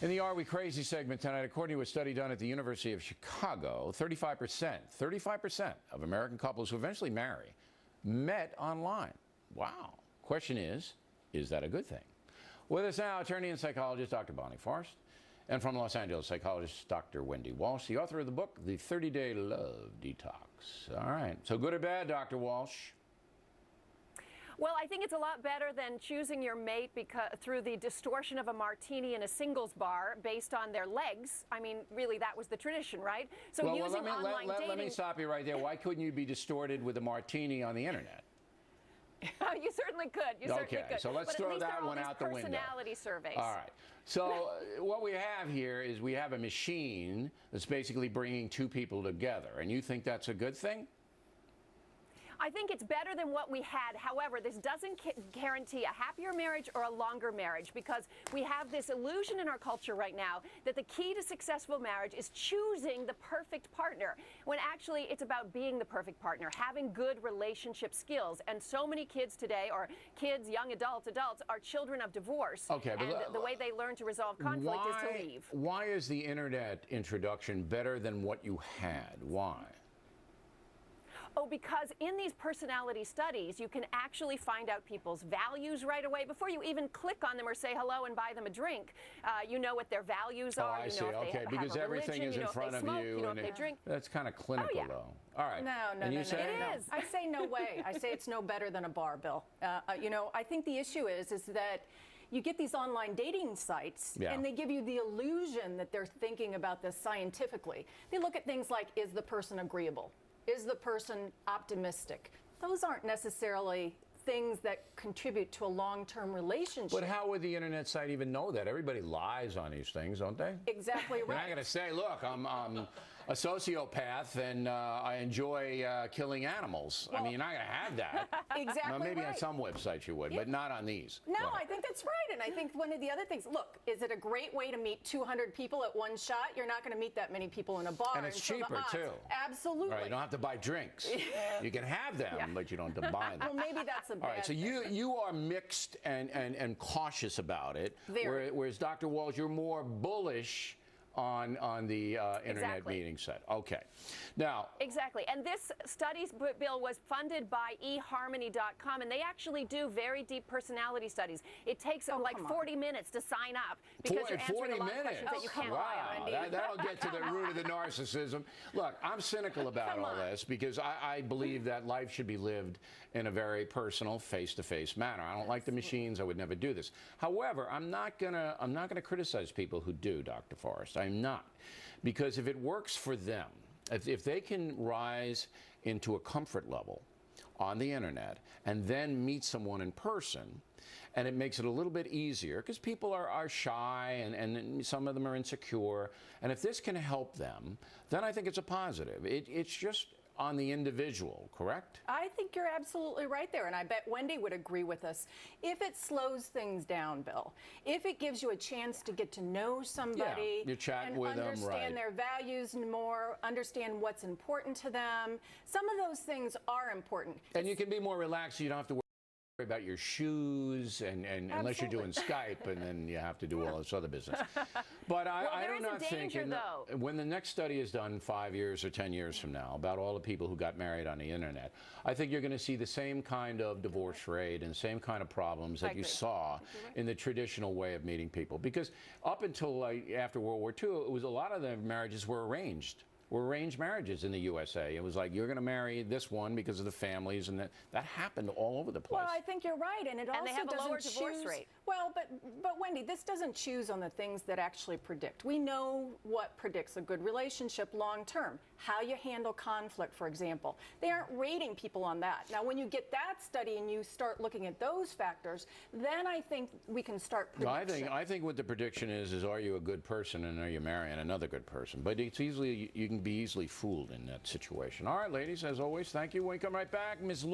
In the Are We Crazy segment tonight, according to a study done at the University of Chicago, 35% of American couples who eventually marry met online. Wow. Question is that a good thing? With us now, attorney and psychologist Dr. Bonnie Forrest, and from Los Angeles, psychologist Dr. Wendy Walsh, the author of the book, The 30-Day Love Detox. All right. So good or bad, Dr. Walsh? Well, I think it's a lot better than choosing your mate through the distortion of a martini in a singles bar based on their legs. I mean, really, that was the tradition, right? So using online dating... Let me stop you right there. Why couldn't you be distorted with a martini on the internet? You certainly could. You certainly could. So let's throw that one out the window. Personality surveys. All right. So what we have here is we have a machine that's basically bringing two people together. And you think that's a good thing? I think it's better than what we had. However, this doesn't guarantee a happier marriage or a longer marriage, because we have this illusion in our culture right now that the key to successful marriage is choosing the perfect partner, when actually it's about being the perfect partner, having good relationship skills. And so many kids today, or kids, young adults, are children of divorce. Okay, but and the way they learn to resolve conflict is to leave. Why is the internet introduction better than what you had? Why? Oh, because in these personality studies, you can actually find out people's values right away before you even click on them or say hello and buy them a drink. You know what their values are. I see. Okay, because everything is in front of you. You know if they drink. That's kind of clinical, though. All right. No. It is. I say no way. I say it's no better than a bar, Bill. You know, I think the issue is that you get these online dating sites, and they give you the illusion that they're thinking about this scientifically. They look at things like, is the person agreeable? Is the person optimistic? Those aren't necessarily things that contribute to a long-term relationship. But how would the internet site even know that? Everybody lies on these things, don't they? Exactly right. You're not going to say, look, I'm a sociopath and I enjoy killing animals. Well, I mean, you're not going to have that. Exactly. Well, maybe on some websites you would, but not on these. No, I think that's right. And I think one of the other things, look, is it a great way to meet 200 people at one shot? You're not going to meet that many people in a bar. And it's cheaper, too. Absolutely. Right, you don't have to buy drinks. You can have them, but you don't have to buy them. Well, maybe that's a bad All right, so you are mixed and cautious about it, whereas Dr. Walsh, you're more bullish on the internet meeting site. Okay. Now. Exactly. And this study, Bill, was funded by eHarmony.com, and they actually do very deep personality studies. It takes them like 40 minutes to sign up because you're answering a lot of questions that you can't lie on. That'll get to the root of the narcissism. Look, I'm cynical about all this because I believe that life should be lived in a very personal, face-to-face manner. I don't like the machines. I would never do this. However, I'm not gonna criticize people who do, Dr. Forrest. I'm not. Because if it works for them, if they can rise into a comfort level on the internet and then meet someone in person, and it makes it a little bit easier because people are shy and some of them are insecure, and if this can help them, then I think it's a positive. It's just on the individual, correct? I think you're absolutely right there, and I bet Wendy would agree with us. If it slows things down, Bill, if it gives you a chance to get to know somebody, you're chatting with them, understand their values more, understand what's important to them, some of those things are important. And you can be more relaxed. You don't have to worry about your shoes and unless you're doing Skype, and then you have to do all this other business. But I do not think when the next study is done 5 years or 10 years from now about all the people who got married on the internet, I think you're going to see the same kind of divorce rate and the same kind of problems that you saw in the traditional way of meeting people. Because up until after World War II, it was a lot of the marriages were arranged marriages in the USA. It was like, you're going to marry this one because of the families, and that happened all over the place. Well, I think you're right, and it also they have a lower divorce rate. Well, but Wendy, this doesn't choose on the things that actually predict. We know what predicts a good relationship long term. How you handle conflict, for example. They aren't rating people on that. Now, when you get that study and you start looking at those factors, then I think we can start prediction. I think what the prediction is are you a good person and are you marrying another good person? But it's easily, you can be easily fooled in that situation. All right, ladies, as always, thank you. When we come right back, Ms.